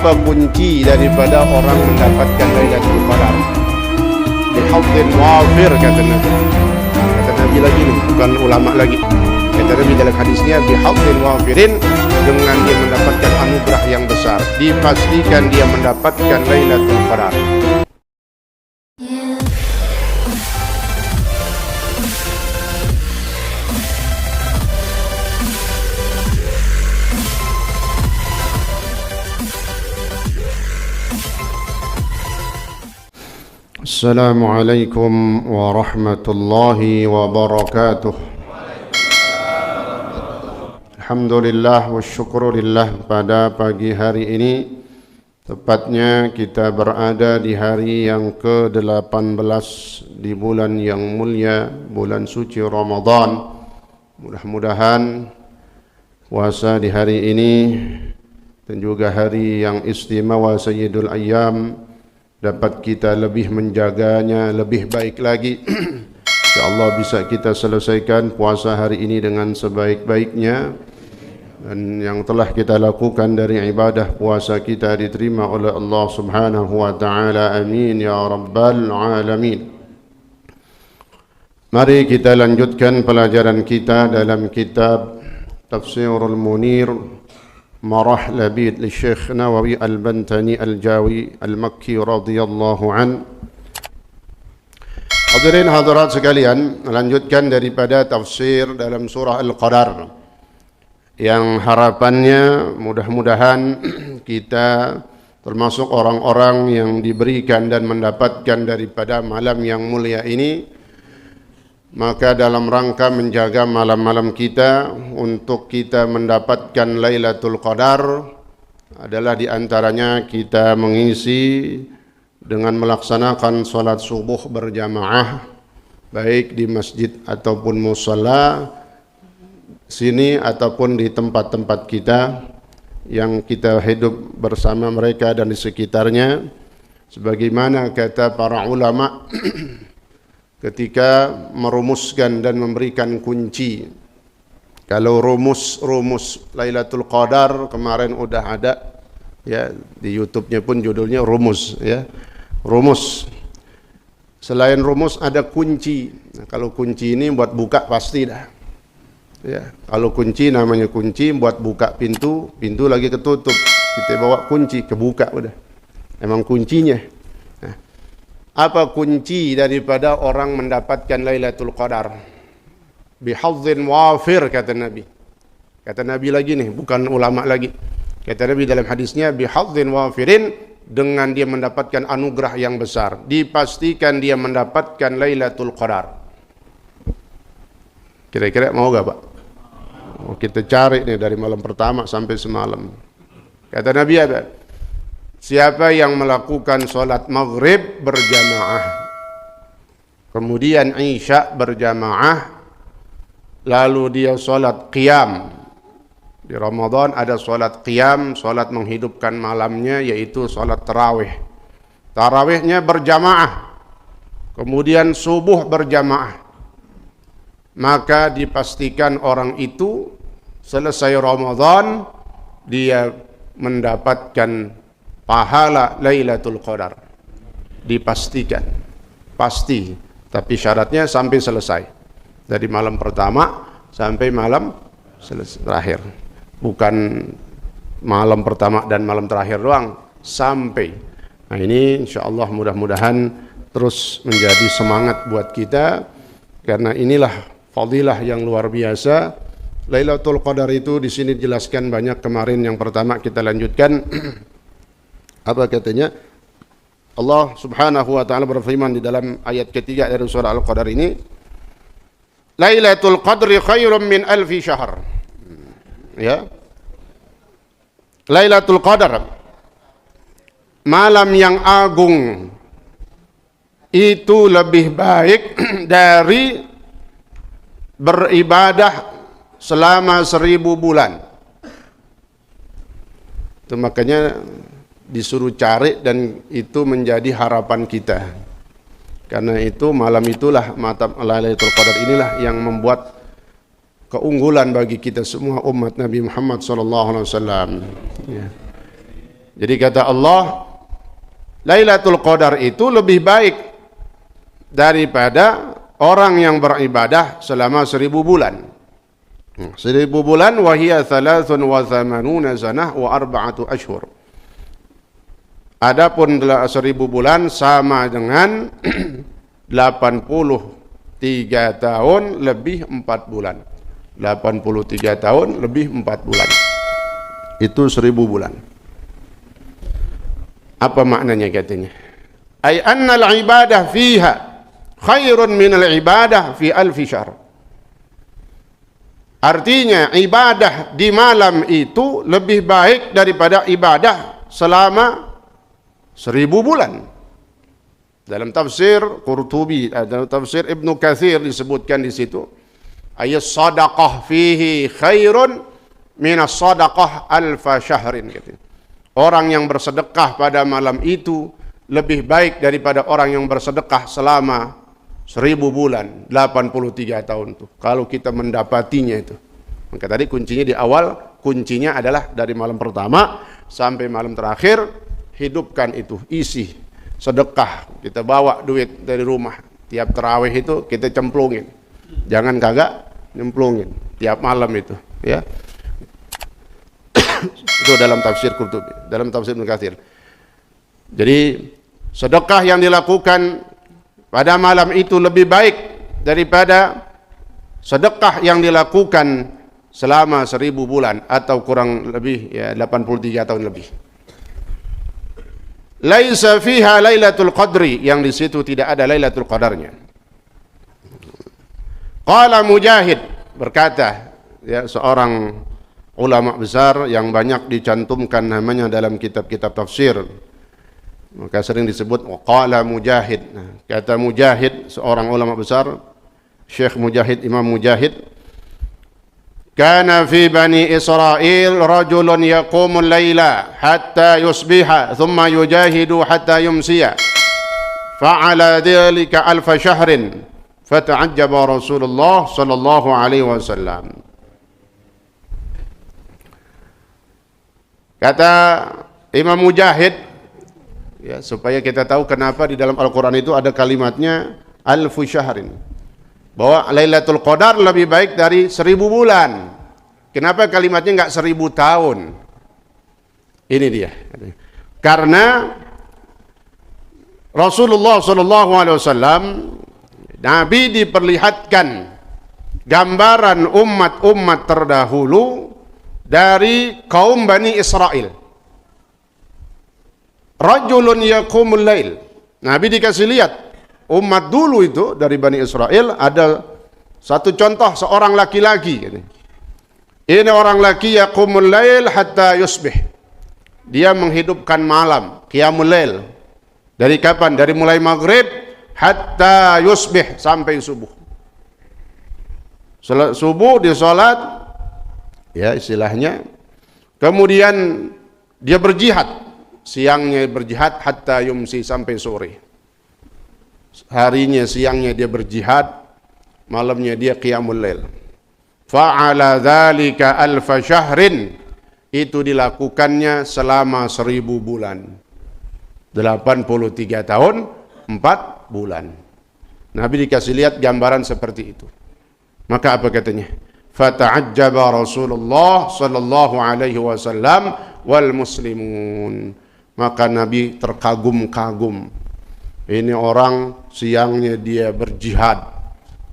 Apa kunci daripada orang mendapatkan Lailatul Qadar? Bihadzin wafir, kata Nabi. Kata Nabi lagi nih, bukan ulama lagi. Kata Nabi dalam hadisnya, bihadzin wafirin, dengan dia mendapatkan anugerah yang besar. Dipastikan dia mendapatkan Lailatul Qadar. Assalamualaikum warahmatullahi wabarakatuh. Alhamdulillah wa syukurillah, pada pagi hari ini tepatnya kita berada di hari yang ke-18 di bulan yang mulia, bulan suci Ramadan. Mudah-mudahan puasa di hari ini dan juga hari yang istimewa Sayyidul Ayyam dapat kita lebih menjaganya lebih baik lagi. InsyaAllah bisa kita selesaikan puasa hari ini dengan sebaik-baiknya, dan yang telah kita lakukan dari ibadah puasa kita diterima oleh Allah Subhanahu wa ta'ala. Amin ya rabbal alamin. Mari kita lanjutkan pelajaran kita dalam kitab Tafsirul Munir Marah Labid li Syekh Nawawi Al-Bantani Al-Jawi Al-Makki radhiyallahu an. Hadirin hadirat sekalian, melanjutkan daripada tafsir dalam surah Al-Qadar, yang harapannya mudah-mudahan kita termasuk orang-orang yang diberikan dan mendapatkan daripada malam yang mulia ini. Maka dalam rangka menjaga malam-malam kita untuk kita mendapatkan Lailatul Qadar adalah diantaranya kita mengisi dengan melaksanakan salat subuh berjamaah, baik di masjid ataupun musalla sini ataupun di tempat-tempat kita yang kita hidup bersama mereka dan di sekitarnya. Sebagaimana kata para ulama ketika merumuskan dan memberikan kunci. Kalau rumus Lailatul Qadar kemarin udah ada ya, di YouTube-nya pun judulnya rumus ya. Rumus. Selain rumus ada kunci. Nah, kalau kunci ini buat buka pasti dah. Ya, kalau kunci namanya kunci buat buka pintu, pintu lagi ketutup. Kita bawa kunci kebuka udah. Emang kuncinya. Apa kunci daripada orang mendapatkan Lailatul Qadar? Bihadzin wafir, kata Nabi. Kata Nabi lagi nih, bukan ulama lagi. Kata Nabi dalam hadisnya, bihadzin wafirin, dengan dia mendapatkan anugerah yang besar. Dipastikan dia mendapatkan Lailatul Qadar. Kira-kira mau gak Pak? Oh, kita cari nih dari malam pertama sampai semalam. Kata Nabi apa? Siapa yang melakukan sholat maghrib berjamaah, kemudian isya berjamaah, lalu dia sholat qiyam. Di Ramadan ada sholat qiyam, sholat menghidupkan malamnya, yaitu sholat tarawih. Tarawihnya berjamaah, kemudian subuh berjamaah. Maka dipastikan orang itu selesai Ramadan, dia mendapatkan pahala Lailatul Qadar. Dipastikan, pasti, tapi syaratnya sampai selesai, dari malam pertama sampai malam terakhir, bukan malam pertama dan malam terakhir doang, sampai. Nah ini insyaallah mudah-mudahan terus menjadi semangat buat kita, karena inilah fadilah yang luar biasa. Lailatul Qadar itu di sini dijelaskan banyak. Kemarin yang pertama kita lanjutkan. Apa katanya? Allah Subhanahu wa ta'ala berfirman di dalam ayat ketiga dari surah Al-Qadar ini, Lailatul Qadri khairum min alfi syahr. Ya. Lailatul Qadar, malam yang agung, itu lebih baik dari beribadah selama 1000 bulan. Itu makanya disuruh cari, dan itu menjadi harapan kita. Karena itu malam itulah, malam Lailatul Qadar inilah yang membuat keunggulan bagi kita semua umat Nabi Muhammad SAW. Ya. Jadi kata Allah, Lailatul Qadar itu lebih baik daripada orang yang beribadah selama 1000 bulan. 1000 bulan wahiyya 83 sanah wa 4 ashhur. Adapun 1000 bulan sama dengan 83 tahun lebih 4 bulan. 83 tahun lebih 4 bulan. Itu 1000 bulan. Apa maknanya katanya? Ay anna al-ibadah fiha khairun min al-ibadah fi alfi syahr. Artinya ibadah di malam itu lebih baik daripada ibadah selama 1000 bulan. Dalam tafsir Qurtubi, dalam tafsir Ibnu Katsir disebutkan di situ, ayat sadaqah fihi khairun min as-sadaqah alfa syahrin katanya. Orang yang bersedekah pada malam itu lebih baik daripada orang yang bersedekah selama 1000 bulan, 83 tahun tuh. Kalau kita mendapatinya itu. Maka tadi kuncinya di awal, kuncinya adalah dari malam pertama sampai malam terakhir, hidupkan itu, isi sedekah. Kita bawa duit dari rumah, tiap tarawih itu kita cemplungin. Jangan kagak nyemplungin tiap malam itu, ya. Itu dalam tafsir Qurtubi, dalam tafsir Ibnu Katsir. Jadi sedekah yang dilakukan pada malam itu lebih baik daripada sedekah yang dilakukan selama 1000 bulan atau kurang lebih ya 83 tahun lebih. Laisa fiha Lailatul Qadri, yang di situ tidak ada Lailatul Qadarnya. Qala Mujahid, berkata ya seorang ulama besar yang banyak dicantumkan namanya dalam kitab-kitab tafsir, maka sering disebut qala Mujahid. Nah, kata Mujahid, seorang ulama besar, Syekh Mujahid, Imam Mujahid, kana fi bani Israil rajulun yaqumul laila hatta yusbiha thumma yujahidu hatta yumsiya fa'ala dhalika alf shahrin fata'ajjaba Rasulullah sallallahu alaihi wasallam. Kata Imam Mujahid, ya, supaya kita tahu kenapa di dalam Al-Quran itu ada kalimatnya alfu syahrin, bahwa Lailatul Qadar lebih baik dari 1000 bulan. Kenapa kalimatnya enggak 1000 tahun? Ini dia. Karena Rasulullah SAW, Nabi diperlihatkan gambaran umat-umat terdahulu dari kaum Bani Israel. Rajulun yaqumul lail. Nabi dikasih lihat umat dulu itu dari Bani Israel, ada satu contoh seorang laki-laki. Ini orang laki yaqumul lail hatta yusbih. Dia menghidupkan malam, qiyamul lail. Dari kapan? Dari mulai maghrib hatta yusbih, sampai subuh. Subuh di salat, ya istilahnya. Kemudian dia berjihad, siangnya berjihad hatta yumsi, sampai sore. Harinya, siangnya dia berjihad, malamnya dia qiyamul lail. Fa'ala dzalika alfa syahrin, itu dilakukannya selama 1000 bulan. 83 tahun 4 bulan. Nabi dikasih lihat gambaran seperti itu. Maka apa katanya? Fata'ajjaba Rasulullah sallallahu alaihi wasallam wal muslimun. Maka Nabi terkagum-kagum. Ini orang siangnya dia berjihad,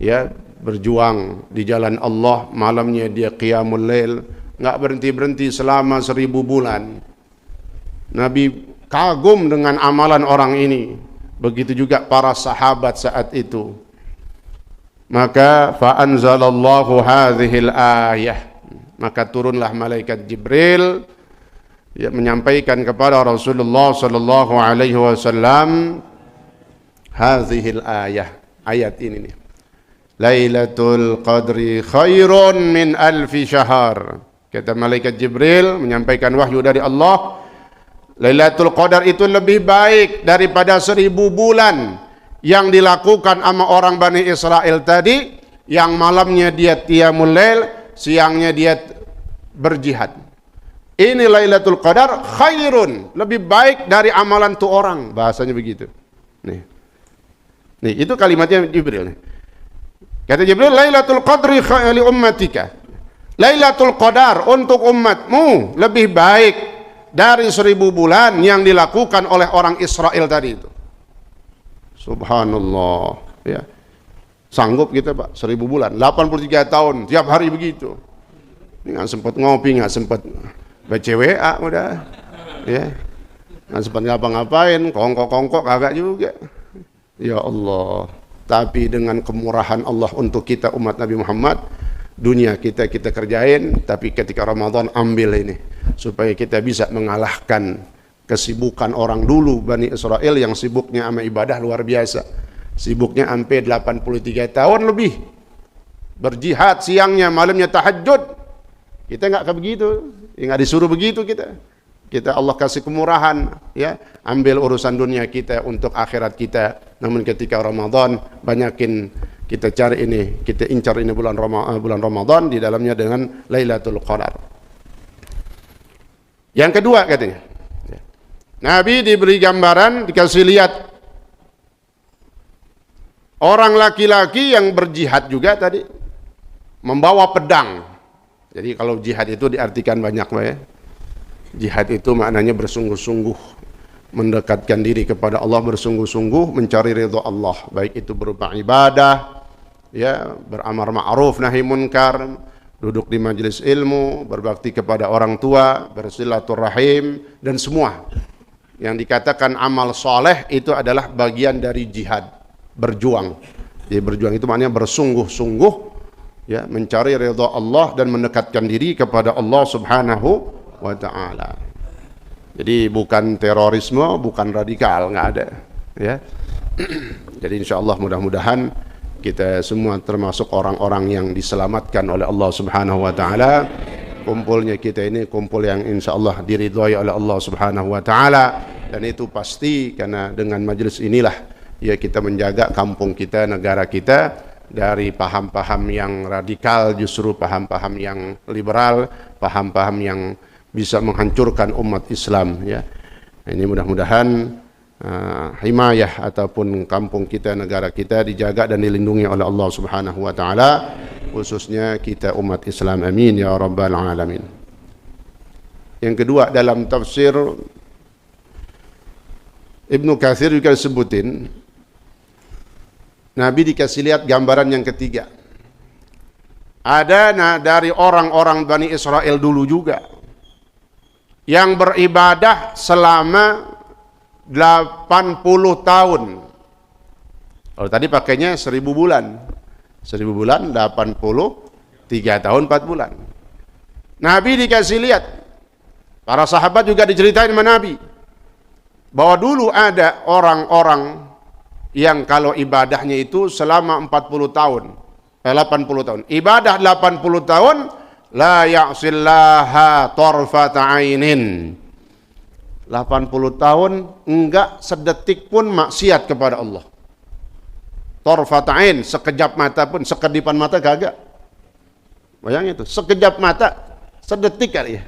ya, berjuang di jalan Allah, malamnya dia qiyamul lail, enggak berhenti-berhenti selama 1000 bulan. Nabi kagum dengan amalan orang ini. Begitu juga para sahabat saat itu. Maka fa anzalallahu hadhil ayah, maka turunlah malaikat Jibril, ya, menyampaikan kepada Rasulullah sallallahu alaihi wasallam hadhil ayah, ayat ini nih. Lailatul Qadri khairun min alfi syahr. Kata malaikat Jibril menyampaikan wahyu dari Allah, Lailatul Qadar itu lebih baik daripada 1000 bulan yang dilakukan sama orang Bani Israel tadi, yang malamnya dia qiyamul lail, siangnya dia berjihad. Ini Lailatul Qadar khairun, lebih baik dari amalan tu orang, bahasanya begitu. Nih. Nih, itu kalimatnya Jibril. Kata Jibril, Lailatul Qadri li ummatika. Lailatul Qadar untuk umatmu lebih baik dari 1000 bulan yang dilakukan oleh orang Israel tadi itu. Subhanallah, ya. Sanggup kita, Pak, 1000 bulan, 83 tahun, tiap hari begitu. Ini nggak sempat ngopi, nggak sempat baca WA udah, ya. Nggak sempat ngapa-ngapain, kongkok-kongkok kagak juga. Ya Allah, tapi dengan kemurahan Allah untuk kita umat Nabi Muhammad, dunia kita kerjain, tapi ketika Ramadan ambil ini, supaya kita bisa mengalahkan kesibukan orang dulu, Bani Israel yang sibuknya sama ibadah luar biasa. Sibuknya sampai 83 tahun lebih. Berjihad siangnya, malamnya tahajud. Kita nggak kayak begitu, nggak disuruh begitu kita. Kita Allah kasih kemurahan, ya, ambil urusan dunia kita untuk akhirat kita. Namun ketika Ramadan, banyakin kita cari ini, kita incar ini bulan Ramadan di dalamnya dengan Lailatul Qadar. Yang kedua katanya, Nabi diberi gambaran, dikasih lihat orang laki-laki yang berjihad juga tadi, membawa pedang. Jadi kalau jihad itu diartikan banyak, Pak, ya. Jihad itu maknanya bersungguh-sungguh mendekatkan diri kepada Allah, bersungguh-sungguh mencari ridha Allah, baik itu berupa ibadah, ya, beramar ma'ruf nahi munkar, duduk di majelis ilmu, berbakti kepada orang tua, bersilaturahim, dan semua yang dikatakan amal soleh itu adalah bagian dari jihad, berjuang. Jadi berjuang itu maknanya bersungguh-sungguh, ya, mencari ridha Allah dan mendekatkan diri kepada Allah Subhanahu wa ta'ala. Jadi bukan terorisme, bukan radikal, nggak ada, ya. Jadi insyaallah mudah-mudahan kita semua termasuk orang-orang yang diselamatkan oleh Allah Subhanahu wa ta'ala. Kumpulnya kita ini kumpul yang insyaallah diridhai oleh Allah Subhanahu wa ta'ala, dan itu pasti karena dengan majelis inilah, ya, kita menjaga kampung kita, negara kita dari paham-paham yang radikal, justru paham-paham yang liberal, paham-paham yang bisa menghancurkan umat Islam, ya. Ini mudah-mudahan himayah ataupun kampung kita, negara kita dijaga dan dilindungi oleh Allah Subhanahu wa taala, khususnya kita umat Islam. Amin ya rabbal alamin. Yang kedua, dalam tafsir Ibnu Katsir juga disebutin, Nabi dikasih lihat gambaran yang ketiga. Ada dari orang-orang Bani Israel dulu juga yang beribadah selama 80 tahun. Kalau tadi pakainya 1000 bulan. 1000 bulan 83 tahun 4 bulan. Nabi dikasih lihat. Para sahabat juga diceritain sama Nabi bahwa dulu ada orang-orang yang kalau ibadahnya itu selama 40 tahun, 80 tahun. Ibadah 80 tahun, la ya'sillaha tarfata ainin. 80 tahun enggak sedetik pun maksiat kepada Allah. Tarfata ain, sekejap mata pun, sekedipan mata kagak. Bayangin itu, sekejap mata, sedetik kali ya.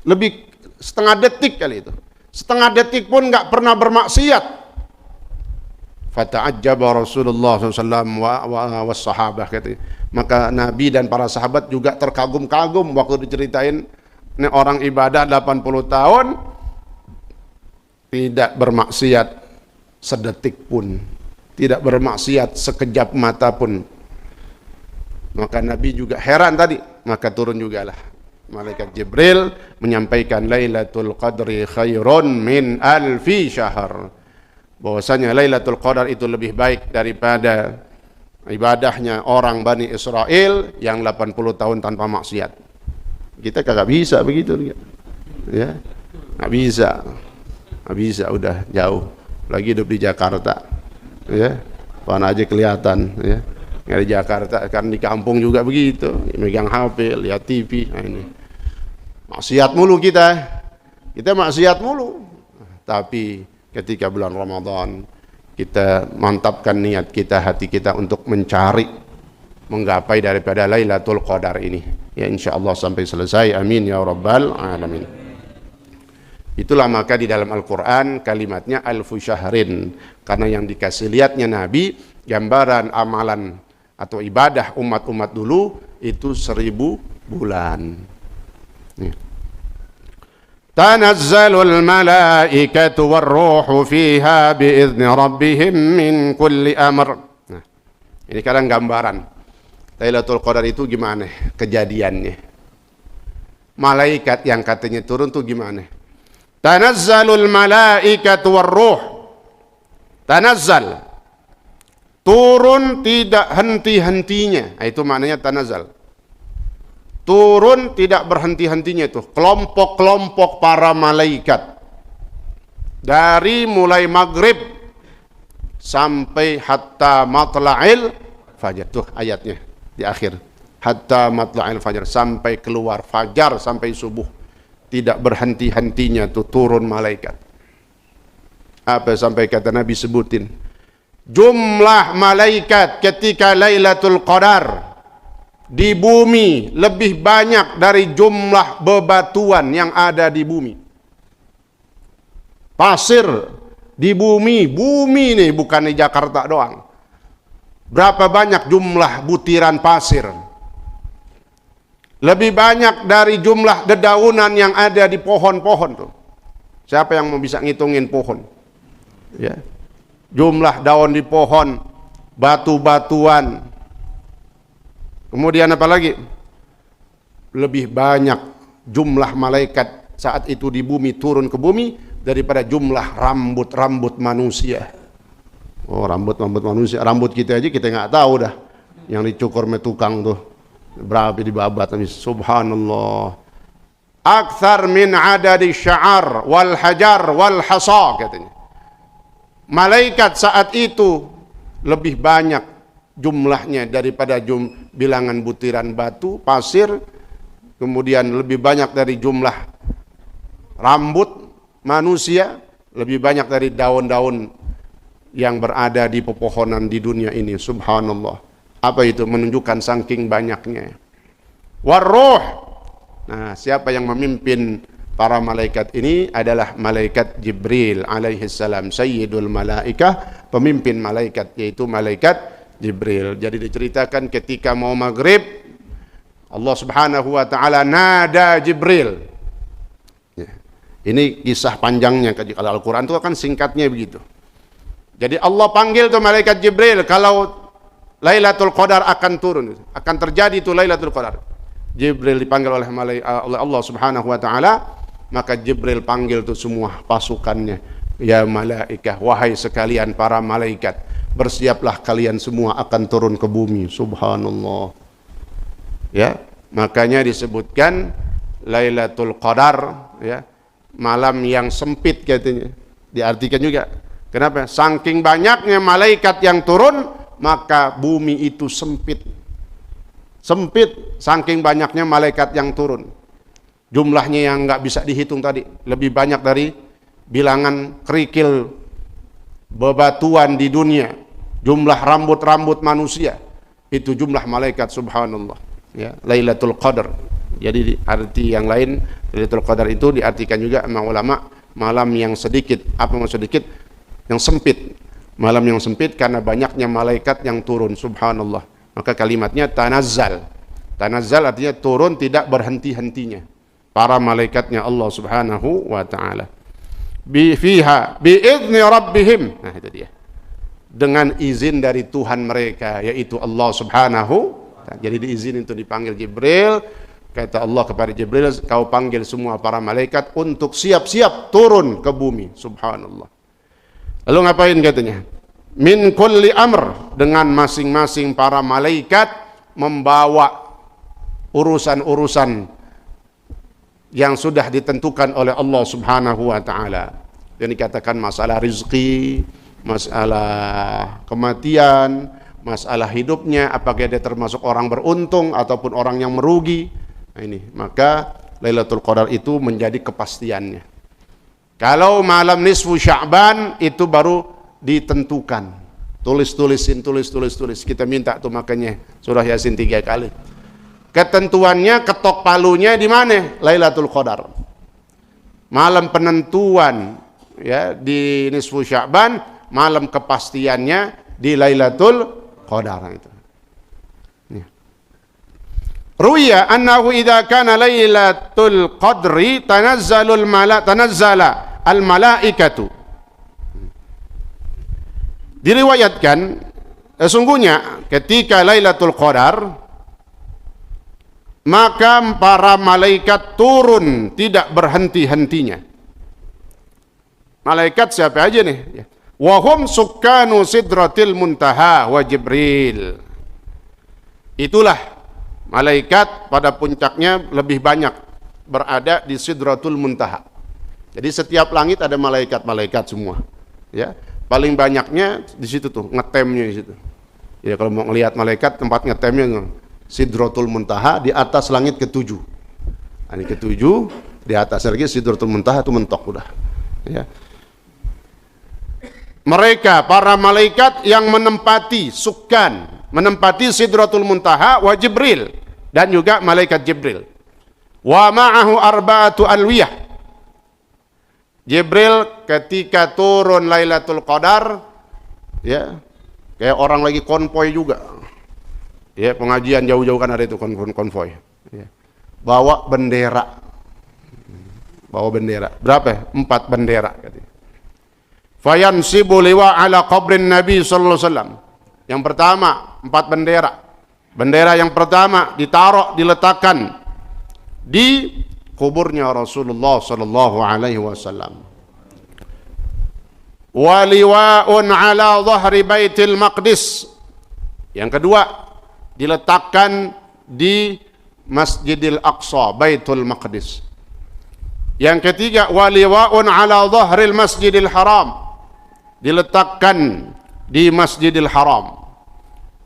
Lebih setengah detik kali itu. Setengah detik pun enggak pernah bermaksiat. Fata'ajjaba Rasulullah SAW wa sahabah, katanya. Maka Nabi dan para sahabat juga terkagum-kagum waktu diceritain ini orang ibadah 80 tahun tidak bermaksiat sedetik pun, tidak bermaksiat sekejap mata pun. Maka Nabi juga heran tadi, maka turun jugalah malaikat Jibril menyampaikan Lailatul Qadri khairun min alfi syahr, bahwasanya Lailatul Qadar itu lebih baik daripada ibadahnya orang Bani Israel yang 80 tahun tanpa maksiat. Kita kagak bisa begitu, ya, nggak bisa, udah jauh. Lagi hidup di Jakarta, ya, mana aja kelihatan, ya. Nggak di Jakarta, kan di kampung juga begitu, megang HP, lihat TV, nah ini maksiat mulu kita maksiat mulu. Tapi ketika bulan Ramadan kita mantapkan niat kita, hati kita untuk mencari, menggapai daripada Lailatul Qadar ini. Ya insyaallah sampai selesai. Amin ya rabbal alamin. Itulah maka di dalam Al-Quran kalimatnya alfu syahrin, karena yang dikasih lihatnya Nabi gambaran amalan atau ibadah umat-umat dulu itu 1000 bulan. Tanazzalul malaikatu warruhu fiha biizni rabbihim min kulli amr. Nah, ini kadang gambaran Lailatul Qadar itu gimana kejadiannya. Malaikat yang katanya turun tuh gimana? Tanazzalul malaikatu warruh. Tanazzal, turun tidak henti-hentinya. Itu maknanya tanazzal. Turun tidak berhenti-hentinya itu. Kelompok-kelompok para malaikat. Dari mulai maghrib sampai hatta matla'il fajar. Tuh ayatnya di akhir. Hatta matla'il fajar, sampai keluar fajar, sampai subuh. Tidak berhenti-hentinya tuh turun malaikat. Apa sampai kata Nabi sebutin? Jumlah malaikat ketika Lailatul Qadar di bumi lebih banyak dari jumlah bebatuan yang ada di bumi. Pasir di bumi, bumi nih bukan di Jakarta doang. Berapa banyak jumlah butiran pasir? Lebih banyak dari jumlah dedaunan yang ada di pohon-pohon tuh. Siapa yang mau bisa ngitungin pohon? Ya. Jumlah daun di pohon, batu-batuan. Kemudian apa lagi? Lebih banyak jumlah malaikat saat itu di bumi turun ke bumi daripada jumlah rambut-rambut manusia. Oh, rambut-rambut manusia, rambut kita aja kita nggak tahu dah. Yang dicukur sama tukang tuh. Berapa dibabat, subhanallah. Akthar min adadi sya'ar wal hajar wal hasa katanya. Malaikat saat itu lebih banyak jumlahnya daripada bilangan butiran batu, pasir, kemudian lebih banyak dari jumlah rambut manusia, lebih banyak dari daun-daun yang berada di pepohonan di dunia ini, subhanallah. Apa itu? Menunjukkan saking banyaknya. Warruh. Nah, siapa yang memimpin para malaikat ini adalah malaikat Jibril alaihi salam, sayyidul malaikah, pemimpin malaikat, yaitu malaikat Jibril. Jadi diceritakan ketika mau maghrib, Allah Subhanahu wa taala nada Jibril. Ya. Ini kisah panjangnya, kalau Al-Qur'an itu kan singkatnya begitu. Jadi Allah panggil tuh malaikat Jibril kalau Lailatul Qadar akan turun, akan terjadi itu Lailatul Qadar. Jibril dipanggil oleh Allah Subhanahu wa taala, maka Jibril panggil tuh semua pasukannya. Ya malaikah, wahai sekalian para malaikat, bersiaplah kalian semua akan turun ke bumi. Subhanallah. Ya, makanya disebutkan Lailatul Qadar, ya, malam yang sempit katanya. Diartikan juga. Kenapa? Saking banyaknya malaikat yang turun, maka bumi itu sempit. Sempit, saking banyaknya malaikat yang turun. Jumlahnya yang nggak bisa dihitung tadi, lebih banyak dari bilangan kerikil bebatuan di dunia. Jumlah rambut-rambut manusia, itu jumlah malaikat, subhanallah. Ya, Lailatul Qadar. Jadi arti yang lain, Lailatul Qadar itu diartikan juga sama ulama malam yang sedikit. Apa maksud sedikit? Yang sempit. Malam yang sempit karena banyaknya malaikat yang turun, subhanallah. Maka kalimatnya tanazzal. Tanazzal artinya turun tidak berhenti-hentinya. Para malaikatnya Allah Subhanahu wa taala. Fiha biizni rabbihim. Nah, itu dia. Dengan izin dari Tuhan mereka, yaitu Allah Subhanahu wa taala. Jadi diizinin untuk dipanggil Jibril. Kata Allah kepada Jibril, kau panggil semua para malaikat untuk siap-siap turun ke bumi, subhanallah. Lalu ngapain katanya? Min kulli amr, dengan masing-masing para malaikat membawa urusan-urusan yang sudah ditentukan oleh Allah Subhanahu wa taala. Yang dikatakan masalah rizki, masalah kematian, masalah hidupnya, apakah dia termasuk orang beruntung ataupun orang yang merugi. Nah ini, maka Lailatul Qadar itu menjadi kepastiannya. Kalau malam nisfu Sya'ban itu baru ditentukan. Tulis. Kita minta tuh makanya surah Yasin 3 kali. Ketentuannya, ketok palunya di mana? Lailatul Qadar. Malam penentuan ya di nisfu Sya'ban, malam kepastiannya di Lailatul Qadar itu. Ruya annahu idza kana Lailatul Qadri tanazzala al malaikatu. Diriwayatkan sesungguhnya ketika Lailatul Qadar maka para malaikat turun tidak berhenti-hentinya. Malaikat siapa aja nih? Wa hum sukkanu sidratil muntaha wa Jibril. Itulah malaikat pada puncaknya lebih banyak berada di sidratul muntaha. Jadi setiap langit ada malaikat-malaikat semua. Ya, paling banyaknya di situ tuh, ngetemnya di situ. Ya kalau mau ngelihat malaikat tempat ngetemnya Sidratul Muntaha di atas langit ketujuh. Nah, ini ketujuh, di atas lagi Sidratul Muntaha itu mentok udah. Ya. Mereka para malaikat yang menempati Sidratul Muntaha wa Jibril dan juga malaikat Jibril. Wa ma'ahu arba'atu alwiyah. Jibril ketika turun Lailatul Qadar ya, kayak orang lagi konvoy juga. Ya, pengajian jauh-jauh kan ada itu konvoy. Ya. Bawa bendera. Berapa? 4 bendera. Fayansibu liwa ala qabrin Nabi sallallahu alaihi wasallam. Yang pertama 4 bendera. Bendera yang pertama diletakkan di kuburnya Rasulullah sallallahu alaihi wasallam. Wa liwa'un ala dhahri Baitul Maqdis. Yang kedua diletakkan di Masjidil Aqsa, Baitul Maqdis. Yang ketiga, waliwaun ala dhahril Masjidil Haram, diletakkan di Masjidil Haram.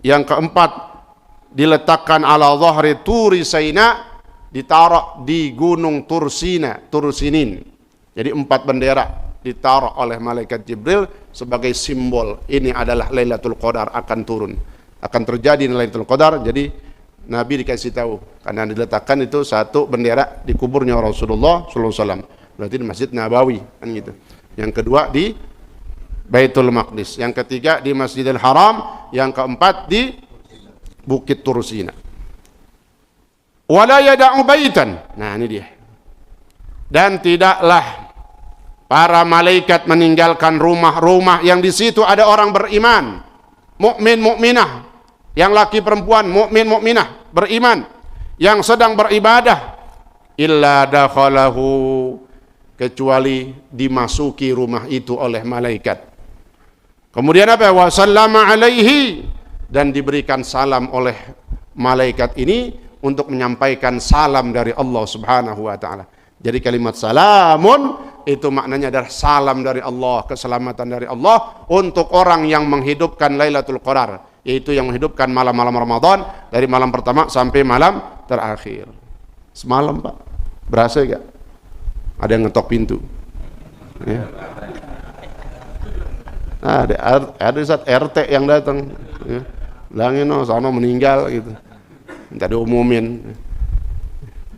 Yang keempat, diletakkan ala dhahri Turi Saina, ditaruh di Gunung Tursinin. Jadi 4 bendera ditaruh oleh malaikat Jibril sebagai simbol ini adalah Lailatul Qadar akan turun. Akan terjadi Lailatul Qadar. Jadi Nabi dikasih tahu karena diletakkan itu 1 bendera di kuburnya Rasulullah sallallahu alaihi wasallam. Berarti di Masjid Nabawi kan gitu. Yang kedua di Baitul Maqdis, yang ketiga di Masjidil Haram, yang keempat di Bukit Tursina. Wala yada'u baitan. Nah, ini dia. Dan tidaklah para malaikat meninggalkan rumah-rumah yang di situ ada orang beriman, mukmin mukminah, yang laki perempuan mukmin mukminah beriman yang sedang beribadah, illa dakhalahu, kecuali dimasuki rumah itu oleh malaikat. Kemudian apa? Wa sallama alaihi, dan diberikan salam oleh malaikat ini untuk menyampaikan salam dari Allah Subhanahu wa taala. Jadi kalimat salamun itu maknanya adalah salam dari Allah, keselamatan dari Allah untuk orang yang menghidupkan Lailatul Qadar, yaitu yang menghidupkan malam-malam Ramadan dari malam pertama sampai malam terakhir. Semalam Pak, berasa gak? Ada yang ngetok pintu. Ya. Nah, ada saat RT yang datang. Ya. Bilangin sama meninggal gitu. Minta diumumin.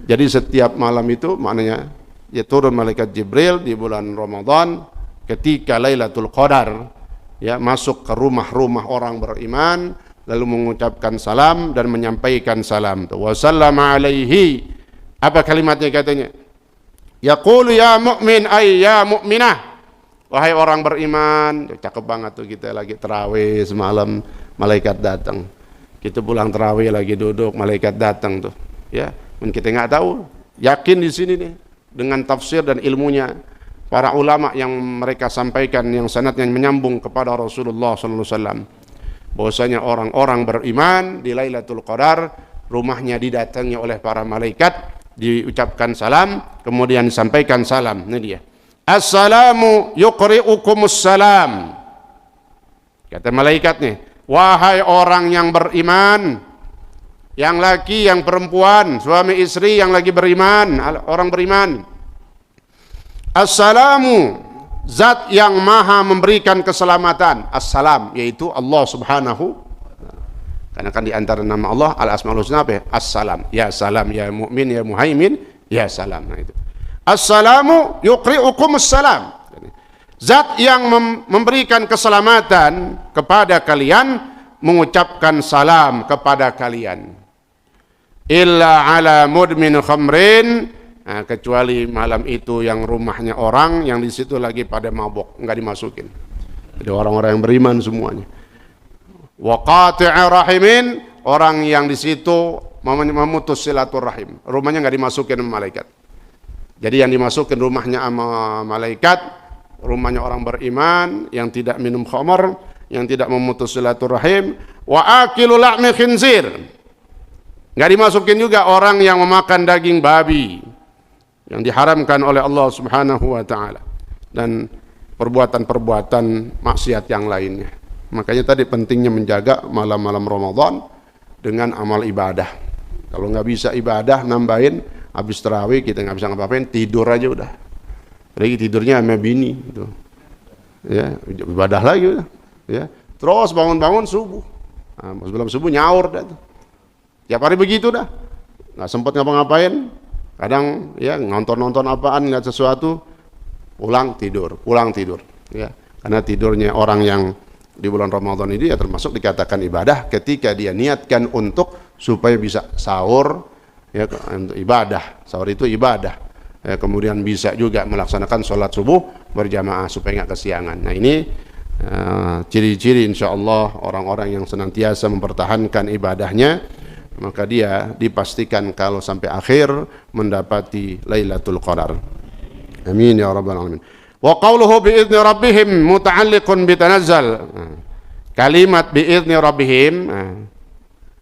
Jadi setiap malam itu maknanya ya turun malaikat Jibril di bulan Ramadan ketika Lailatul Qadar, ya, masuk ke rumah-rumah orang beriman lalu mengucapkan salam dan menyampaikan salam. Wa sallama alaihi, apa kalimatnya katanya? Yaqulu ya mu'min ay ya mu'minah, wahai orang beriman. Cakep banget tuh, kita lagi tarawih semalam malaikat datang. Kita pulang tarawih lagi duduk malaikat datang tuh, ya. Kita nggak tahu, yakin di sini nih dengan tafsir dan ilmunya para ulama yang mereka sampaikan yang sanadnya menyambung kepada Rasulullah sallallahu alaihi wasallam, bahwasanya orang-orang beriman di Lailatul Qadar rumahnya didatangi oleh para malaikat, diucapkan salam, kemudian disampaikan salam. Ini dia. Assalamu yuqri'ukumus salam. Kata malaikat nih, wahai orang yang beriman, yang laki, yang perempuan, suami istri yang lagi beriman, orang beriman. Assalamu, zat yang maha memberikan keselamatan. Assalam, yaitu Allah Subhanahu. Karena kan di antara nama Allah al-asmaul husna apa? As-salam. Ya salam, ya mu'min, ya muhaimin, ya salam. Nah itu. As-salamu yuqri'ukumus salam. Zat yang memberikan keselamatan kepada kalian mengucapkan salam kepada kalian. Illa ala mudmin khamrin, nah, kecuali malam itu yang rumahnya orang yang di situ lagi pada mabok, enggak dimasukin. Jadi orang-orang yang beriman semuanya. Wa qati'i rahimin, orang yang di situ memutus silaturahim, rumahnya enggak dimasukin sama malaikat. Jadi yang dimasukin rumahnya sama malaikat, rumahnya orang beriman yang tidak minum khamar, yang tidak memutus silaturahim. Wa akilu lahmi khinzir, enggak dimasukin juga orang yang memakan daging babi yang diharamkan oleh Allah Subhanahu wa taala, dan perbuatan-perbuatan maksiat yang lainnya. Makanya tadi pentingnya menjaga malam-malam Ramadan dengan amal ibadah. Kalau nggak bisa ibadah, nambahin, habis tarawih kita nggak bisa ngapa-ngapain, tidur aja udah. Lagi tidurnya sama bini, gitu. Ya, ibadah lagi udah. Ya, terus bangun-bangun subuh. Nah, sebelum subuh nyaur dah. Tiap hari begitu dah. Nggak sempat ngapa-ngapain. Kadang ya nonton-nonton apaan, nggak sesuatu, pulang tidur. Ya, karena tidurnya orang yang di bulan Ramadan ini ya termasuk dikatakan ibadah ketika dia niatkan untuk supaya bisa sahur, ya untuk ibadah. Sahur itu ibadah. Ya, kemudian bisa juga melaksanakan sholat subuh berjamaah supaya nggak kesiangan. Nah ini ciri-ciri insya Allah orang-orang yang senantiasa mempertahankan ibadahnya, maka dia dipastikan kalau sampai akhir mendapati Lailatul Qadar. Amin ya rabbal alamin. Wa qawluhu bi'izni rabbihim muta'alliqun bitanazzal. Kalimat bi'izni rabbihim,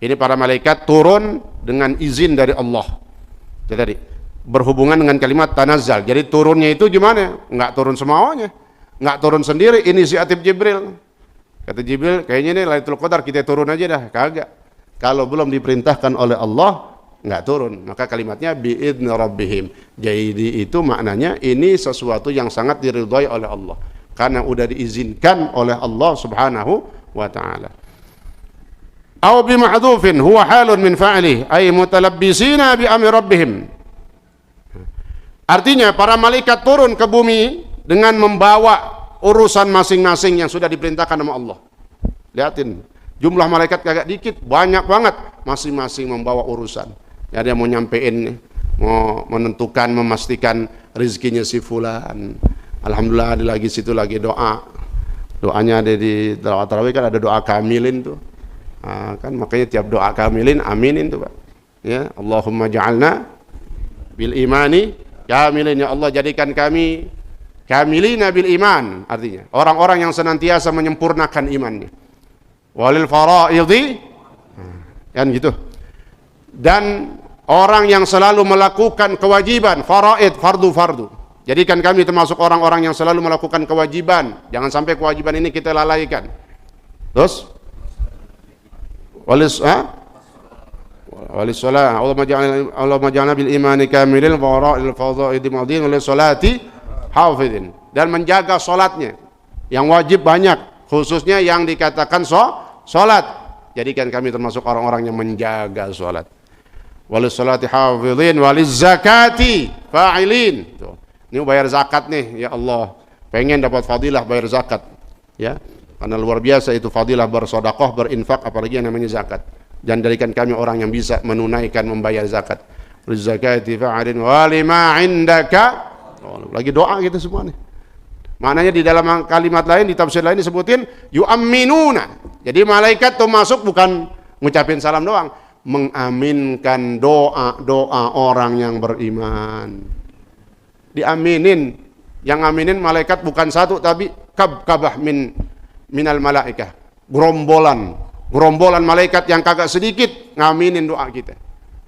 ini para malaikat turun dengan izin dari Allah. Jadi berhubungan dengan kalimat tanazzal. Jadi turunnya itu gimana? Enggak turun semaunya, enggak turun sendiri, inisiatif Jibril. Kata Jibril, kayaknya ini Lailatul Qadar, kita turun aja dah. Kagak. Kalau belum diperintahkan oleh Allah, enggak turun. Maka kalimatnya bi'izni rabbihim. Jadi itu maknanya ini sesuatu yang sangat diridhai oleh Allah, karena udah diizinkan oleh Allah Subhanahu wa taala. Aw bi mahdhufin huwa halun min fa'lihi ay mutalabbisina bi amri rabbihim. Artinya para malaikat turun ke bumi dengan membawa urusan masing-masing yang sudah diperintahkan sama Allah. Lihatin, jumlah malaikat kagak dikit, banyak banget, masing-masing membawa urusan. Ya, dia mau nyampein, mau menentukan, memastikan rezekinya si fulan. Alhamdulillah ada lagi situ lagi doa. Doanya ada di tarawih kan ada doa kamilin tuh. Nah, kan makanya tiap doa kamilin aminin tuh Pak. Ya, Allahumma ja'alna bil imani kamilin, ya Allah jadikan kami kamilina bil iman, artinya orang-orang yang senantiasa menyempurnakan imannya. Walil faraidhi, kan gitu. Dan orang yang selalu melakukan kewajiban, faraid, fardu. Jadikan kami termasuk orang-orang yang selalu melakukan kewajiban. Jangan sampai kewajiban ini kita lalaikan. Terus walis salat, Allahumma ja'alna bil imani kamilin wa ra'il fadha'il madin wa salati hafidin. Dan menjaga salatnya yang wajib banyak, khususnya yang dikatakan salat. Jadikan kami termasuk orang-orang yang menjaga salat. Walis salati hafidin waliz zakati fa'ilin. Ini bayar zakat nih, ya Allah. Pengen dapat fadilah bayar zakat, ya. Karena luar biasa itu fadilah bersedekah, berinfak, apalagi yang namanya zakat. Dan jadikan kami orang yang bisa menunaikan, membayar zakat. Waliz zakati fa'ilin wa lima indaka. Lagi doa gitu semua nih. Maknanya di dalam kalimat lain, di tafsir lain disebutin yu'amminuna. Jadi malaikat tuh masuk bukan ngucapin salam doang, mengaminkan doa-doa orang yang beriman. Diaminin, yang aminin malaikat bukan satu tapi kabah minal malaikah, gerombolan malaikat yang kagak sedikit ngaminin doa kita.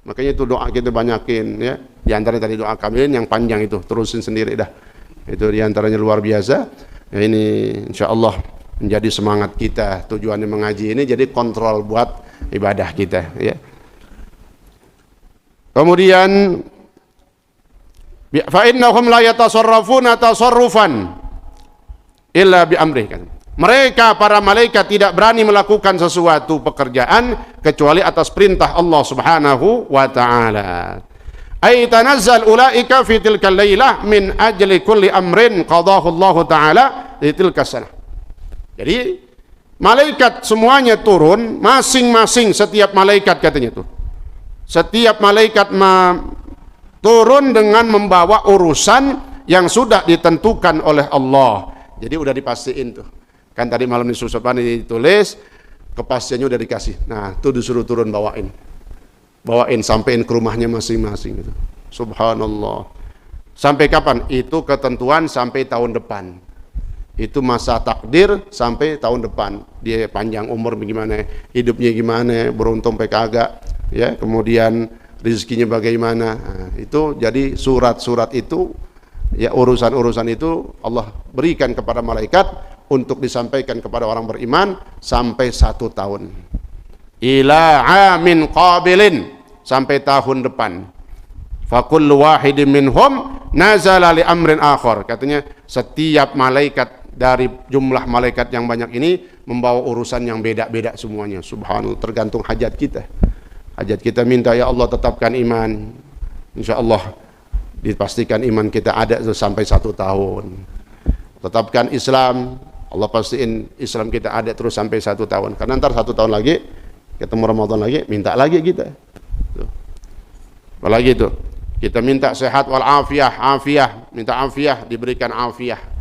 Makanya itu doa kita banyakin, ya. Di antaranya tadi doa kamilin yang panjang itu, terusin sendiri dah. Itu di antaranya luar biasa. Ya, ini insyaallah menjadi semangat kita. Tujuannya mengaji ini jadi kontrol buat ibadah kita, ya. Kemudian fa innahum la yatasarrafuna tasarrufan illa bi amrih, kan. Mereka para malaikat tidak berani melakukan sesuatu pekerjaan kecuali atas perintah Allah Subhanahu wa taala. Ay tanazzal ulaika fi tilkal lailah min ajli kulli amrin qadahu Allah taala di tilka sanah. Jadi malaikat semuanya turun, masing-masing setiap malaikat katanya tuh. Setiap malaikat turun dengan membawa urusan yang sudah ditentukan oleh Allah. Jadi udah dipastiin tuh. Kan tadi malam di susupan ditulis, kepastiannya udah dikasih. Nah, tuh disuruh turun bawain sampein ke rumahnya masing-masing gitu. Subhanallah. Sampai kapan? Itu ketentuan sampai tahun depan. Itu masa takdir sampai tahun depan. Dia panjang umur bagaimana, hidupnya gimana, beruntung kagak, ya. Kemudian rezekinya bagaimana. Nah, itu jadi surat-surat itu, ya, urusan-urusan itu Allah berikan kepada malaikat untuk disampaikan kepada orang beriman sampai 1 tahun. Ila amin qabilin, sampai tahun depan. Fakullu wahidin minhum nazala li amrin akhar. Katanya setiap malaikat dari jumlah malaikat yang banyak ini membawa urusan yang beda-beda semuanya. Subhanallah, tergantung hajat kita. Hajat kita minta, ya Allah tetapkan iman. Insya Allah dipastikan iman kita ada sampai 1 tahun. Tetapkan Islam, Allah pastiin Islam kita ada terus sampai 1 tahun. Karena ntar 1 tahun lagi ketemu Ramadan lagi, minta lagi kita. Tuh. Apalagi itu, kita minta sehat wal afiyah, minta afiyah, diberikan afiyah.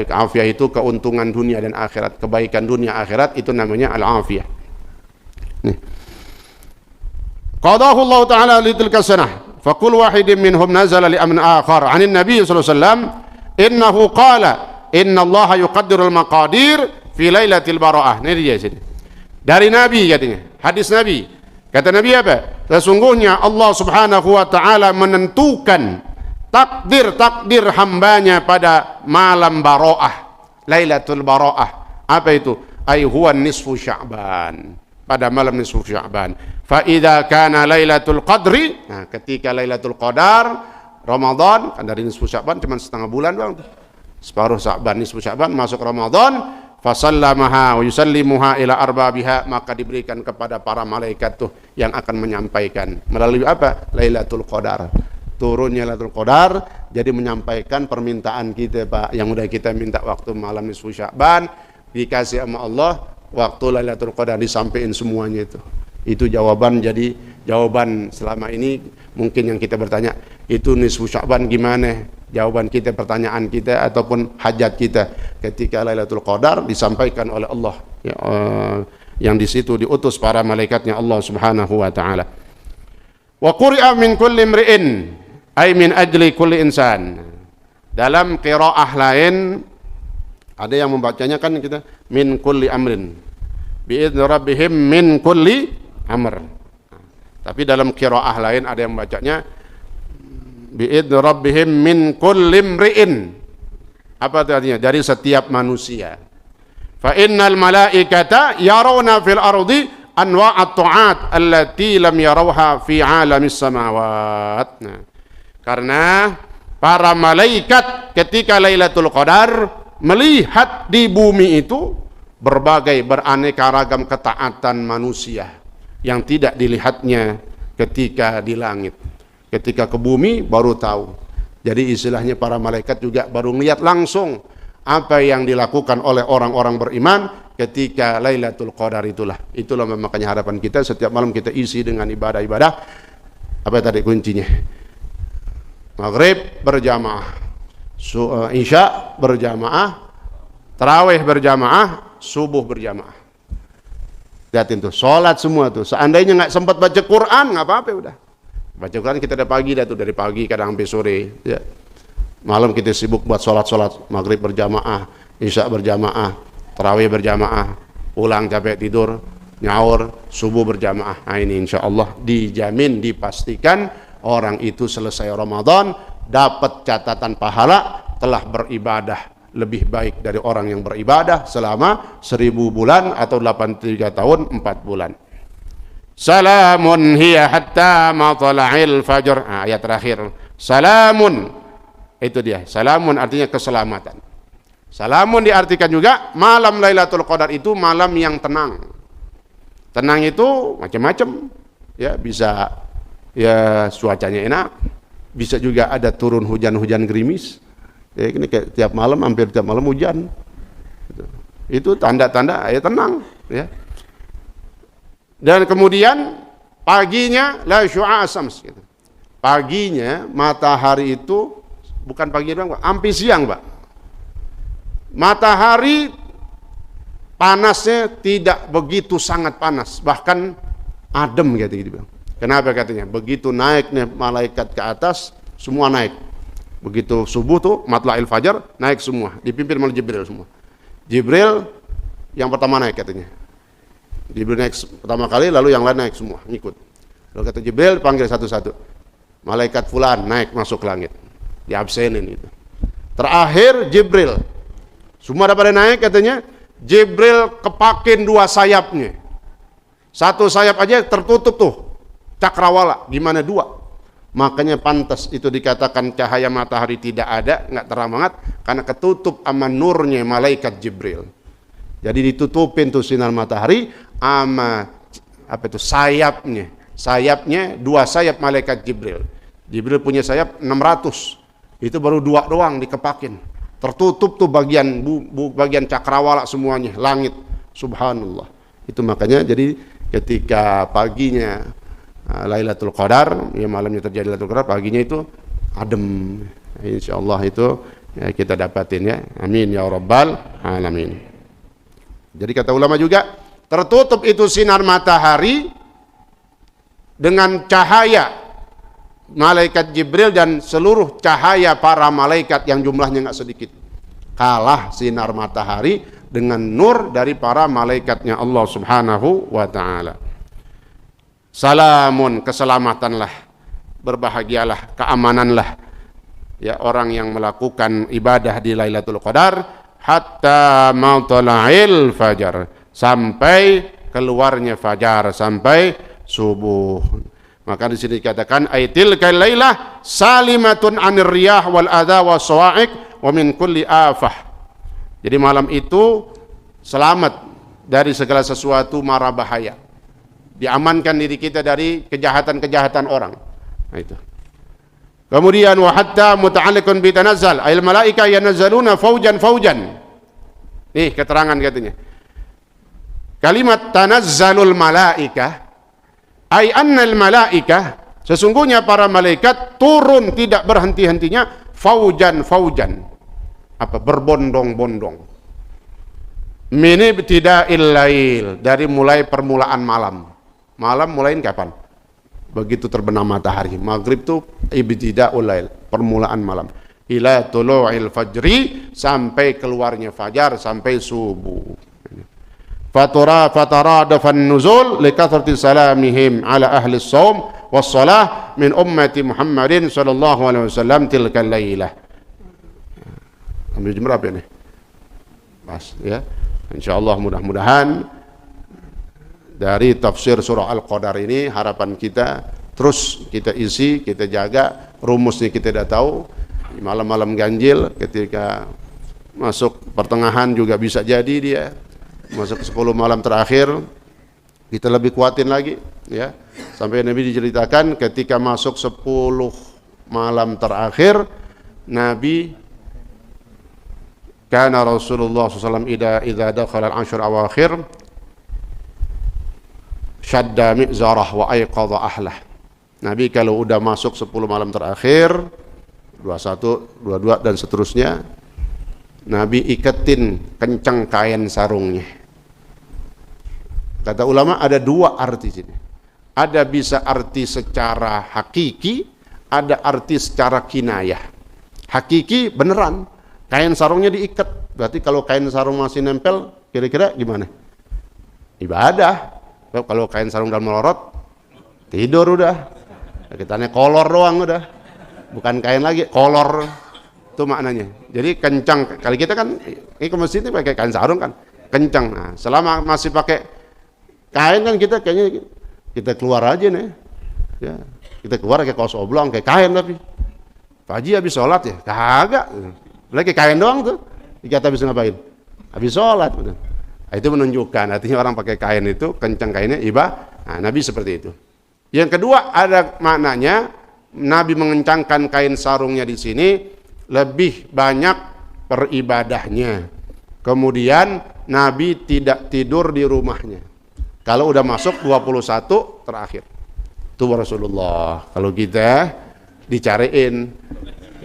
Afiyah itu keuntungan dunia dan akhirat, kebaikan dunia akhirat, itu namanya al-afiyah. Nih. Qadahu Allah Ta'ala li tilka sanah, faqul wahidin minhum nazala li amrin akhar 'anil nabiy sallallahu alaihi wasallam innahu qala inna Allah yuqaddirul maqadir fi lailatul bara'ah. Ini dia sini. Dari Nabi katanya, hadis Nabi. Kata Nabi apa? Sesungguhnya Allah Subhanahu wa taala menentukan takdir hambanya pada malam bara'ah, lailatul bara'ah. Apa itu? Ai huwa nisfu Sya'ban. Pada malam nisfu Sya'ban. Fa idza kana lailatul qadri, nah ketika lailatul qadar Ramadan, kan dari nisfu Sya'ban cuma setengah bulan doang tuh. Separuh Sya'ban, nisfu Sya'ban masuk Ramadan, fasallamaha wa yusallimuha ila arbabiha, maka diberikan kepada para malaikat tuh yang akan menyampaikan melalui apa? Lailatul Qadar. Turunnya Lailatul Qadar jadi menyampaikan permintaan kita, Pak, yang udah kita minta waktu malam nisfu Sya'ban, dikasih sama Allah waktu Lailatul Qadar, disampaikan semuanya itu. Itu jawaban. Jadi jawaban selama ini mungkin yang kita bertanya, itu nisfu Sya'ban gimana? Jawaban kita, pertanyaan kita ataupun hajat kita ketika Lailatul Qadar disampaikan oleh Allah, ya, yang di situ diutus para malaikatnya Allah Subhanahu wa taala. Wa quri'a min kulli imri'in ay min ajli kulli insan. Dalam qiraah lain ada yang membacanya kan kita min kulli amrin bi idzni rabbihim min kulli amr. Tapi dalam qiraah lain ada yang membacanya bi'idni rabbihim min kulli imri'in. Apa itu artinya? Dari setiap manusia. Fa innal malaikata yarawna fil ardi anwa'at ta'at allati lam yarawha fi 'alamis samawat. Nah, karena para malaikat ketika Lailatul Qadar melihat di bumi itu berbagai beraneka ragam ketaatan manusia yang tidak dilihatnya ketika di langit. Ketika ke bumi baru tahu. Jadi istilahnya para malaikat juga baru melihat langsung apa yang dilakukan oleh orang-orang beriman ketika Lailatul Qadar itulah. Itulah makanya harapan kita setiap malam kita isi dengan ibadah-ibadah. Apa tadi kuncinya? Maghrib berjamaah, Isya berjamaah, Tarawih berjamaah, subuh berjamaah. Lihatin tuh, sholat semua tuh. Seandainya nggak sempat baca Quran, nggak apa-apa udah. Baca Quran kita dari pagi dah tuh, dari pagi kadang sampai sore, ya. Malam kita sibuk buat sholat, maghrib berjamaah, isya berjamaah, tarawih berjamaah, pulang capek tidur, nyaur, subuh berjamaah. Nah ini insya Allah dijamin, dipastikan orang itu selesai Ramadan dapat catatan pahala telah beribadah lebih baik dari orang yang beribadah selama 1000 bulan atau 83 tahun 4 bulan. Salamun hiya hatta matla'il fajr. Nah, ayat terakhir. Salamun. Itu dia. Salamun artinya keselamatan. Salamun diartikan juga malam Lailatul Qadar itu malam yang tenang. Tenang itu macam-macam. Ya, bisa ya cuacanya enak, bisa juga ada turun hujan-hujan gerimis. Ya, ini kayak tiap malam, hampir tiap malam hujan. Itu tanda-tanda ya tenang, ya. Dan kemudian paginya la syu'a syams gitu. Paginya matahari itu bukan pagi doang, Pak, sampai siang, Pak. Matahari panasnya tidak begitu sangat panas, bahkan adem gitu. Kenapa katanya? Begitu naiknya malaikat ke atas, semua naik. Begitu subuh tuh, matla'il fajar, naik semua. Dipimpin oleh Jibril semua. Jibril yang pertama naik katanya. Jibril naik pertama kali, lalu yang lain naik semua, ngikut. Lalu kata Jibril, panggil satu-satu. Malaikat fulan naik masuk ke langit. Diabsenin itu. Terakhir Jibril. Semua pada naik katanya. Jibril kepakin dua sayapnya. Satu sayap aja tertutup tuh. Cakrawala, gimana dua? Makanya pantas itu dikatakan cahaya matahari tidak ada, nggak terang banget, karena ketutup sama nurnya malaikat Jibril. Jadi ditutupin tuh sinar matahari sama apa itu sayapnya. Sayapnya dua sayap malaikat Jibril. Jibril punya sayap 600. Itu baru dua doang dikepakin. Tertutup tuh bagian bagian cakrawala semuanya, langit. Subhanallah. Itu makanya jadi ketika paginya Lailatul Qadar, ya malamnya terjadi Lailatul Qadar, paginya itu adem. Insyaallah itu ya, kita dapatin ya. Amin ya rabbal alamin. Jadi kata ulama juga, tertutup itu sinar matahari dengan cahaya malaikat Jibril dan seluruh cahaya para malaikat yang jumlahnya nggak sedikit. Kalah sinar matahari dengan nur dari para malaikatnya Allah Subhanahu wa ta'ala. Salamun, keselamatanlah, berbahagialah, keamananlah ya orang yang melakukan ibadah di Lailatul Qadar hatta matla'il fajar, sampai keluarnya fajar, sampai subuh. Maka di sini dikatakan aitil kalailah salimatun anir riyah wal adha was sawa'iq wa min kulli afah. Jadi malam itu selamat dari segala sesuatu mara bahaya. Diamankan diri kita dari kejahatan-kejahatan orang. Nah, itu. Kemudian wa hatta muta'alliqun bi tanazzal al malaika yanazzaluna faujan. Nih keterangan katanya. Kalimat tanazzalul malaika ay annal malaikah, sesungguhnya para malaikat turun tidak berhenti-hentinya, faujan, apa berbondong-bondong. Min ibtida'il lail, dari mulai permulaan malam. Malam mulain kapan? Begitu terbenam matahari. Maghrib itu ibtida'ul lail, permulaan malam. Ila tulu'il fajri, sampai keluarnya fajar, sampai subuh. Fataradafan nuzul likathrati salamihim ala ahli shaum wassalah min ummati Muhammadin sallallahu alaihi wasallam tilka lailah. Ambil jam berapa ini? Pas ya. Insyaallah mudah-mudahan dari tafsir surah Al-Qadar ini harapan kita terus kita isi, kita jaga, rumusnya kita dah tahu. Malam-malam ganjil ketika masuk pertengahan juga bisa jadi dia masuk ke 10 malam terakhir kita lebih kuatin lagi ya, sampai Nabi diceritakan ketika masuk 10 malam terakhir Nabi kana Rasulullah SAW idza dakhala al-ashr awakhir syadda mi'zarah wa ayqadha ahlah. Nabi kalau udah masuk 10 malam terakhir 21, 22 dan seterusnya, Nabi iketin kencang kain sarungnya. Kata ulama ada dua arti sini. Ada bisa arti secara hakiki, ada arti secara kinayah. Hakiki beneran, kain sarungnya diikat. Berarti kalau kain sarung masih nempel, kira-kira gimana? Ibadah. Kalau kain sarung udah melorot, tidur udah. Kitanya kolor doang udah. Bukan kain lagi, kolor. Itu maknanya. Jadi kencang. Kali kita kan ini ke masjid ini pakai kain sarung kan, kencang. Nah, selama masih pakai kain kan kita kayaknya kita keluar aja nih, ya kita keluar kayak kaos oblong kayak kain tapi Pak Haji habis sholat ya kagak, lagi kain doang tuh, Dikata habis ngapain? Habis sholat. Betul. Nah, itu menunjukkan artinya orang pakai kain itu kencang kainnya Nah, Nabi seperti itu. Yang kedua ada maknanya Nabi mengencangkan kain sarungnya di sini lebih banyak peribadahnya. Kemudian Nabi tidak tidur di rumahnya. Kalau udah masuk 21 terakhir. Itu Rasulullah. Kalau kita dicariin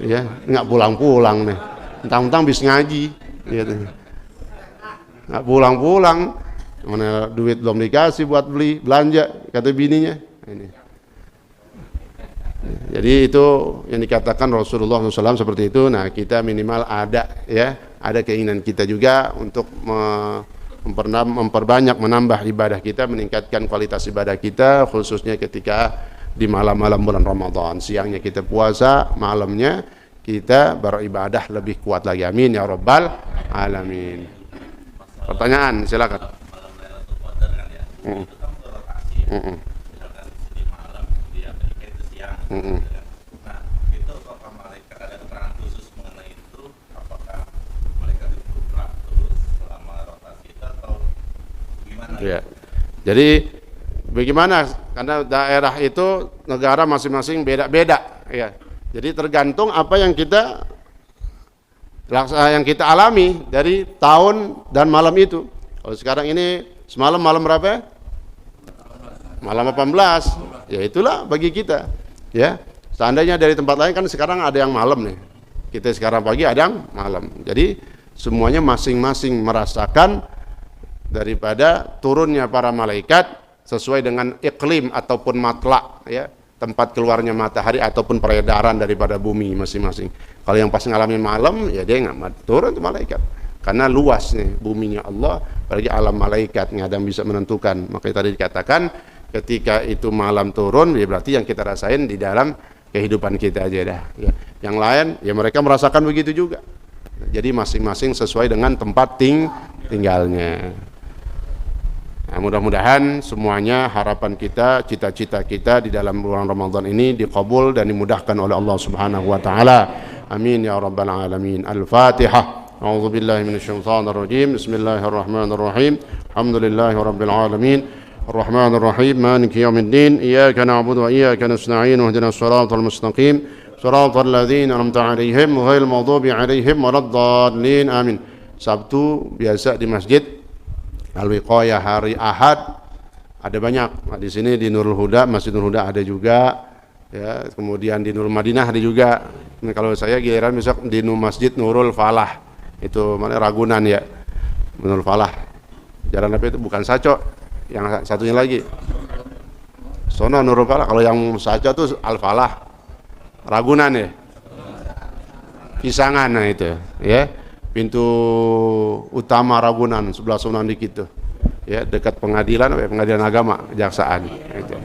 ya nggak pulang-pulang nih. Entang-entang bis ngaji gitu. Nggak pulang-pulang. Mana duit belum dikasih buat beli belanja kata bininya. Ini. Jadi itu yang dikatakan Rasulullah SAW seperti itu. Nah kita minimal ada ya, ada keinginan kita juga untuk memperbanyak, menambah ibadah kita, meningkatkan kualitas ibadah kita, khususnya ketika di malam-malam bulan Ramadan. Siangnya kita puasa, malamnya kita beribadah lebih kuat lagi. Amin ya rabbal alamin. Pertanyaan, silakan. Nah, itu apakah malaikat ada keterangan khusus mengenai itu? Apakah malaikat itu bergerak terus selama rotasi atau gimana? Ya. Jadi bagaimana? Karena daerah itu negara masing-masing beda-beda, ya. Jadi tergantung apa yang kita alami dari tahun dan malam itu. Kalau sekarang ini semalam malam berapa? Malam 18. Ya itulah bagi kita. Ya, seandainya dari tempat lain kan sekarang ada yang malam nih. Kita sekarang pagi ada yang malam. Jadi semuanya masing-masing merasakan daripada turunnya para malaikat sesuai dengan iklim ataupun matla, ya, tempat keluarnya matahari ataupun peredaran daripada bumi masing-masing. Kalau yang pas ngalamin malam, ya dia nggak turun tuh malaikat. Karena luas nih buminya Allah, apalagi alam malaikat nggak ada yang bisa menentukan. Makanya tadi dikatakan ketika itu malam turun, ya berarti yang kita rasain di dalam kehidupan kita aja dah. Ya. Yang lain, ya mereka merasakan begitu juga. Jadi masing-masing sesuai dengan tempat tinggalnya. Nah, mudah-mudahan semuanya harapan kita, cita-cita kita di dalam bulan Ramadan ini dikabul dan dimudahkan oleh Allah Subhanahu wa taala. Amin ya rabbal alamin. Al-Fatihah. A'udzu billahi minasyaitonir rajim. Bismillahirrahmanirrahim. Alhamdulillahi rabbil alamin. الرحمن الرحيم مالك يوم الدين إياك نعبد وإياك نستعين واهدنا الصراط المستقيم صراط الذين أنعمت عليهم غير المغضوب عليهم ولا الضالين آمين. Sabtu biasa di masjid Al-Wiqayah hari Ahad ada banyak. Nah, di sini di Nurul Huda, Masjid Nurul Huda ada juga. Ya, kemudian di Nurul Madinah ada juga. Nah, kalau saya giliran besok di Masjid Nurul Falah. Itu mana Ragunan ya. Nurul Falah. Jalan apa itu bukan Saco. Yang satunya lagi Sono Nurul Falah. Kalau yang Saco itu Al-Falah Ragunan ya, Pisangan. Nah itu ya, pintu utama Ragunan sebelah sono dikit tuh ya, dekat pengadilan agama kejaksaan itu.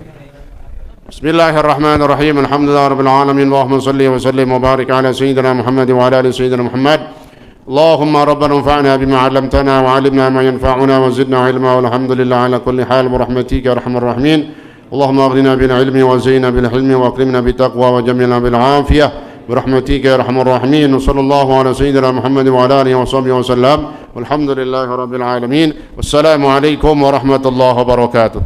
Bismillahirrahmanirrahim. Alhamdulillahirabbil alamin. Allahumma shalli wa sallim wa barik ala sayyidina Muhammad wa ala ali sayyidina Muhammad. اللهم ربنا انفعنا بما علمتنا وعلمنا ما ينفعنا وزدنا علما والحمد لله على كل حال برحمتك يا ارحم الراحمين. اللهم اغننا بالعلم وزينا بالحلم واكرمنا بالتقوى وجملنا بالعافيه برحمتك يا ارحم الراحمين. وصلى الله على سيدنا محمد وعلى اله وصحبه وسلم والحمد لله رب العالمين. والسلام عليكم ورحمه الله وبركاته.